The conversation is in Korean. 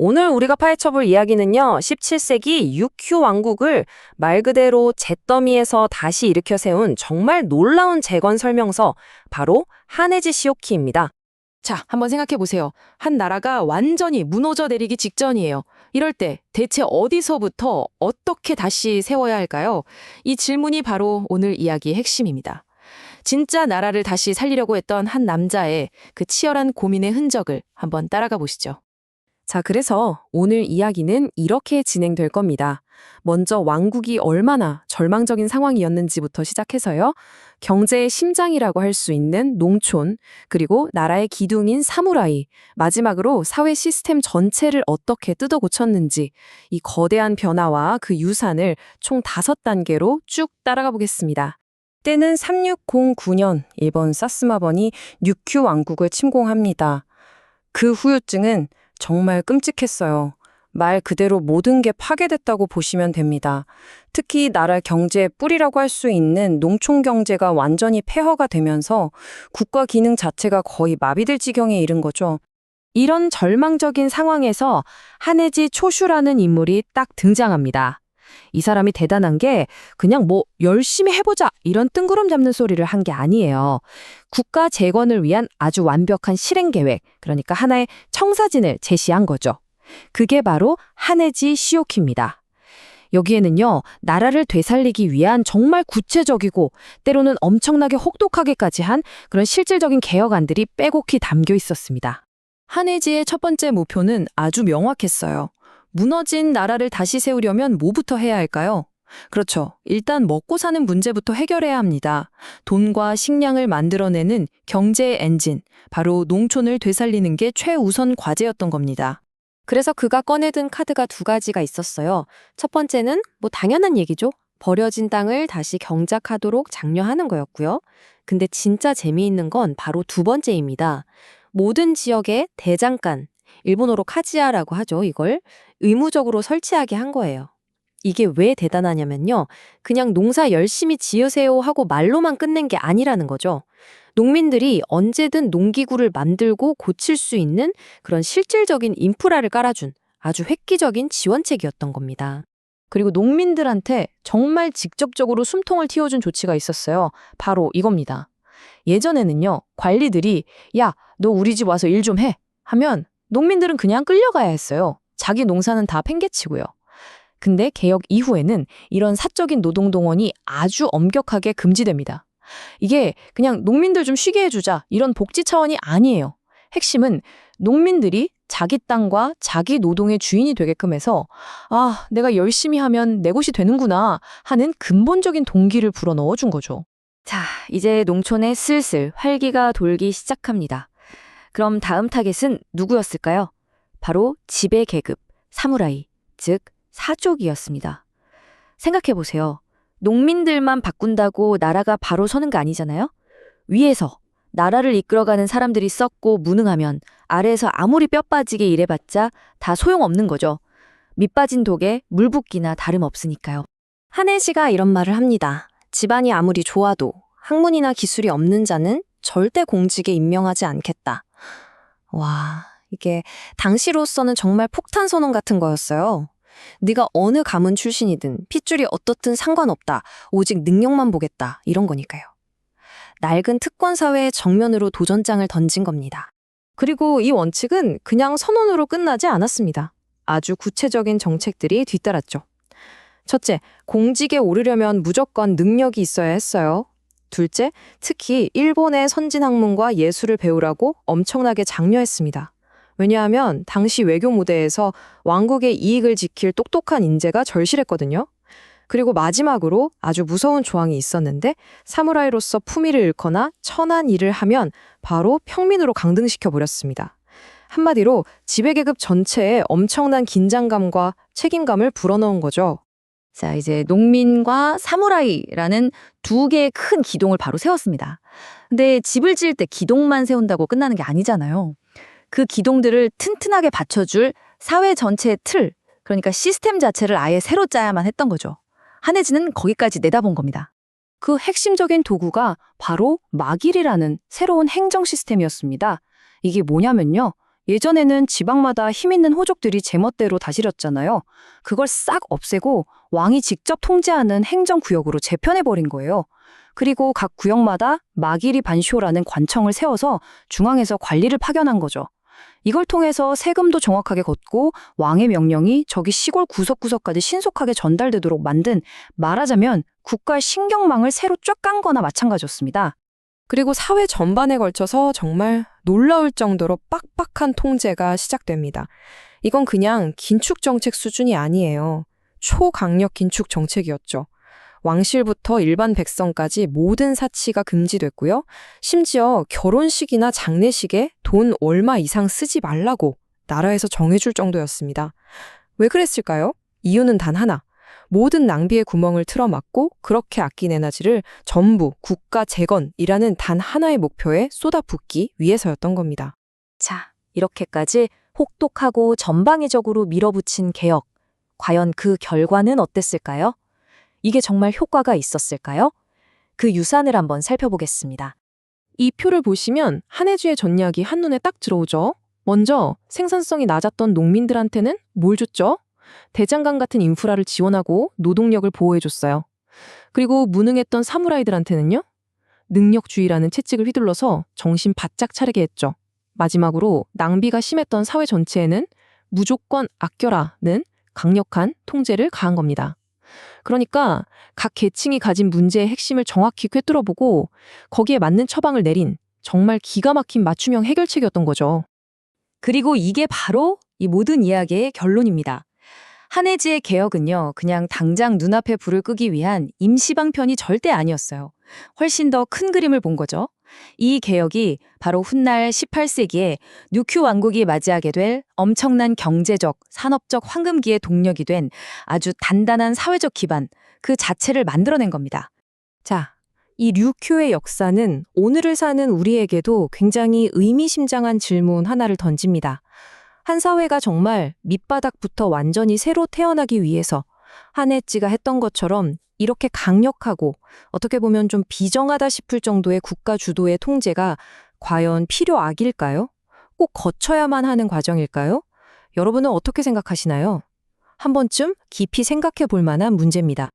오늘 우리가 파헤쳐볼 이야기는요, 17세기 유큐 왕국을 말 그대로 잿더미에서 다시 일으켜 세운 정말 놀라운 재건 설명서, 바로 하네지 시오키입니다. 자, 한번 생각해 보세요. 한 나라가 완전히 무너져 내리기 직전이에요. 이럴 때 대체 어디서부터 어떻게 다시 세워야 할까요? 이 질문이 바로 오늘 이야기의 핵심입니다. 진짜 나라를 다시 살리려고 했던 한 남자의 그 치열한 고민의 흔적을 한번 따라가 보시죠. 자, 그래서 오늘 이야기는 이렇게 진행될 겁니다. 먼저 왕국이 얼마나 절망적인 상황이었는지부터 시작해서요. 경제의 심장이라고 할 수 있는 농촌, 그리고 나라의 기둥인 사무라이, 마지막으로 사회 시스템 전체를 어떻게 뜯어 고쳤는지, 이 거대한 변화와 그 유산을 총 5단계로 쭉 따라가 보겠습니다. 때는 3609년 일본 사스마번이 ryukyu 왕국을 침공합니다. 그 후유증은 정말 끔찍했어요. 말 그대로 모든 게 파괴됐다고 보시면 됩니다. 특히 나라 경제의 뿌리라고 할 수 있는 농촌 경제가 완전히 폐허가 되면서 국가 기능 자체가 거의 마비될 지경에 이른 거죠. 이런 절망적인 상황에서 하네지 초슈라는 인물이 딱 등장합니다. 이 사람이 대단한 게 그냥 열심히 해보자 이런 뜬구름 잡는 소리를 한 게 아니에요. 국가 재건을 위한 아주 완벽한 실행 계획, 그러니까 하나의 청사진을 제시한 거죠. 그게 바로 하네지 시오키입니다. 여기에는요, 나라를 되살리기 위한 정말 구체적이고 때로는 엄청나게 혹독하게까지 한 그런 실질적인 개혁안들이 빼곡히 담겨 있었습니다. 하네지의 첫 번째 목표는 아주 명확했어요. 무너진 나라를 다시 세우려면 뭐부터 해야 할까요? 그렇죠. 일단 먹고 사는 문제부터 해결해야 합니다. 돈과 식량을 만들어내는 경제의 엔진, 바로 농촌을 되살리는 게 최우선 과제였던 겁니다. 그래서 그가 꺼내든 카드가 2가지가 있었어요. 첫 번째는 당연한 얘기죠. 버려진 땅을 다시 경작하도록 장려하는 거였고요. 근데 진짜 재미있는 건 바로 2번째입니다. 모든 지역에 대장간, 일본어로 카지야라고 하죠. 이걸 의무적으로 설치하게 한 거예요. 이게 왜 대단하냐면요. 그냥 농사 열심히 지으세요 하고 말로만 끝낸 게 아니라는 거죠. 농민들이 언제든 농기구를 만들고 고칠 수 있는 그런 실질적인 인프라를 깔아준 아주 획기적인 지원책이었던 겁니다. 그리고 농민들한테 정말 직접적으로 숨통을 틔워준 조치가 있었어요. 바로 이겁니다. 예전에는요, 관리들이 야, 너 우리 집 와서 일 좀 해 하면 농민들은 그냥 끌려가야 했어요. 자기 농사는 다 팽개치고요. 근데 개혁 이후에는 이런 사적인 노동동원이 아주 엄격하게 금지됩니다. 이게 그냥 농민들 좀 쉬게 해주자 이런 복지 차원이 아니에요. 핵심은 농민들이 자기 땅과 자기 노동의 주인이 되게끔 해서 내가 열심히 하면 내 곳이 되는구나 하는 근본적인 동기를 불어넣어 준 거죠. 자, 이제 농촌에 슬슬 활기가 돌기 시작합니다. 그럼 다음 타겟은 누구였을까요? 바로 지배계급, 사무라이, 즉 사족이었습니다. 생각해보세요. 농민들만 바꾼다고 나라가 바로 서는 거 아니잖아요? 위에서 나라를 이끌어가는 사람들이 썩고 무능하면 아래에서 아무리 뼈 빠지게 일해봤자 다 소용없는 거죠. 밑 빠진 독에 물 붓기나 다름없으니까요. 하네지가 이런 말을 합니다. 집안이 아무리 좋아도 학문이나 기술이 없는 자는 절대 공직에 임명하지 않겠다. 와, 이게 당시로서는 정말 폭탄 선언 같은 거였어요. 네가 어느 가문 출신이든 핏줄이 어떻든 상관없다. 오직 능력만 보겠다. 이런 거니까요. 낡은 특권 사회의 정면으로 도전장을 던진 겁니다. 그리고 이 원칙은 그냥 선언으로 끝나지 않았습니다. 아주 구체적인 정책들이 뒤따랐죠. 첫째, 공직에 오르려면 무조건 능력이 있어야 했어요. 둘째, 특히 일본의 선진 학문과 예술을 배우라고 엄청나게 장려했습니다. 왜냐하면 당시 외교 무대에서 왕국의 이익을 지킬 똑똑한 인재가 절실했거든요. 그리고 마지막으로 아주 무서운 조항이 있었는데 사무라이로서 품위를 잃거나 천한 일을 하면 바로 평민으로 강등시켜버렸습니다. 한마디로 지배계급 전체에 엄청난 긴장감과 책임감을 불어넣은 거죠. 자, 이제 농민과 사무라이라는 2개의 큰 기둥을 바로 세웠습니다. 근데 집을 지을 때 기둥만 세운다고 끝나는 게 아니잖아요. 그 기둥들을 튼튼하게 받쳐줄 사회 전체의 틀, 그러니까 시스템 자체를 아예 새로 짜야만 했던 거죠. 하네지는 거기까지 내다본 겁니다. 그 핵심적인 도구가 바로 마길이라는 새로운 행정 시스템이었습니다. 이게 뭐냐면요. 예전에는 지방마다 힘 있는 호족들이 제멋대로 다스렸잖아요. 그걸 싹 없애고 왕이 직접 통제하는 행정구역으로 재편해버린 거예요. 그리고 각 구역마다 마기리 반쇼라는 관청을 세워서 중앙에서 관리를 파견한 거죠. 이걸 통해서 세금도 정확하게 걷고 왕의 명령이 저기 시골 구석구석까지 신속하게 전달되도록 만든, 말하자면 국가의 신경망을 새로 쫙 깐 거나 마찬가지였습니다. 그리고 사회 전반에 걸쳐서 정말 놀라울 정도로 빡빡한 통제가 시작됩니다. 이건 그냥 긴축 정책 수준이 아니에요. 초강력 긴축 정책이었죠. 왕실부터 일반 백성까지 모든 사치가 금지됐고요. 심지어 결혼식이나 장례식에 돈 얼마 이상 쓰지 말라고 나라에서 정해줄 정도였습니다. 왜 그랬을까요? 이유는 단 하나. 모든 낭비의 구멍을 틀어막고 그렇게 아낀 에너지를 전부 국가 재건이라는 단 하나의 목표에 쏟아붓기 위해서였던 겁니다. 자, 이렇게까지 혹독하고 전방위적으로 밀어붙인 개혁. 과연 그 결과는 어땠을까요? 이게 정말 효과가 있었을까요? 그 유산을 한번 살펴보겠습니다. 이 표를 보시면 한해주의 전략이 한눈에 딱 들어오죠. 먼저 생산성이 낮았던 농민들한테는 뭘 줬죠? 대장간 같은 인프라를 지원하고 노동력을 보호해줬어요. 그리고 무능했던 사무라이들한테는요? 능력주의라는 채찍을 휘둘러서 정신 바짝 차리게 했죠. 마지막으로 낭비가 심했던 사회 전체에는 무조건 아껴라는 강력한 통제를 가한 겁니다. 그러니까 각 계층이 가진 문제의 핵심을 정확히 꿰뚫어보고 거기에 맞는 처방을 내린 정말 기가 막힌 맞춤형 해결책이었던 거죠. 그리고 이게 바로 이 모든 이야기의 결론입니다. 한해지의 개혁은요, 그냥 당장 눈앞에 불을 끄기 위한 임시방편이 절대 아니었어요. 훨씬 더 큰 그림을 본 거죠. 이 개혁이 바로 훗날 18세기에 뉴큐 왕국이 맞이하게 될 엄청난 경제적, 산업적 황금기의 동력이 된 아주 단단한 사회적 기반, 그 자체를 만들어낸 겁니다. 자, 이 류큐의 역사는 오늘을 사는 우리에게도 굉장히 의미심장한 질문 하나를 던집니다. 한 사회가 정말 밑바닥부터 완전히 새로 태어나기 위해서 한해지가 했던 것처럼 이렇게 강력하고 어떻게 보면 좀 비정하다 싶을 정도의 국가 주도의 통제가 과연 필요악일까요? 꼭 거쳐야만 하는 과정일까요? 여러분은 어떻게 생각하시나요? 한 번쯤 깊이 생각해 볼 만한 문제입니다.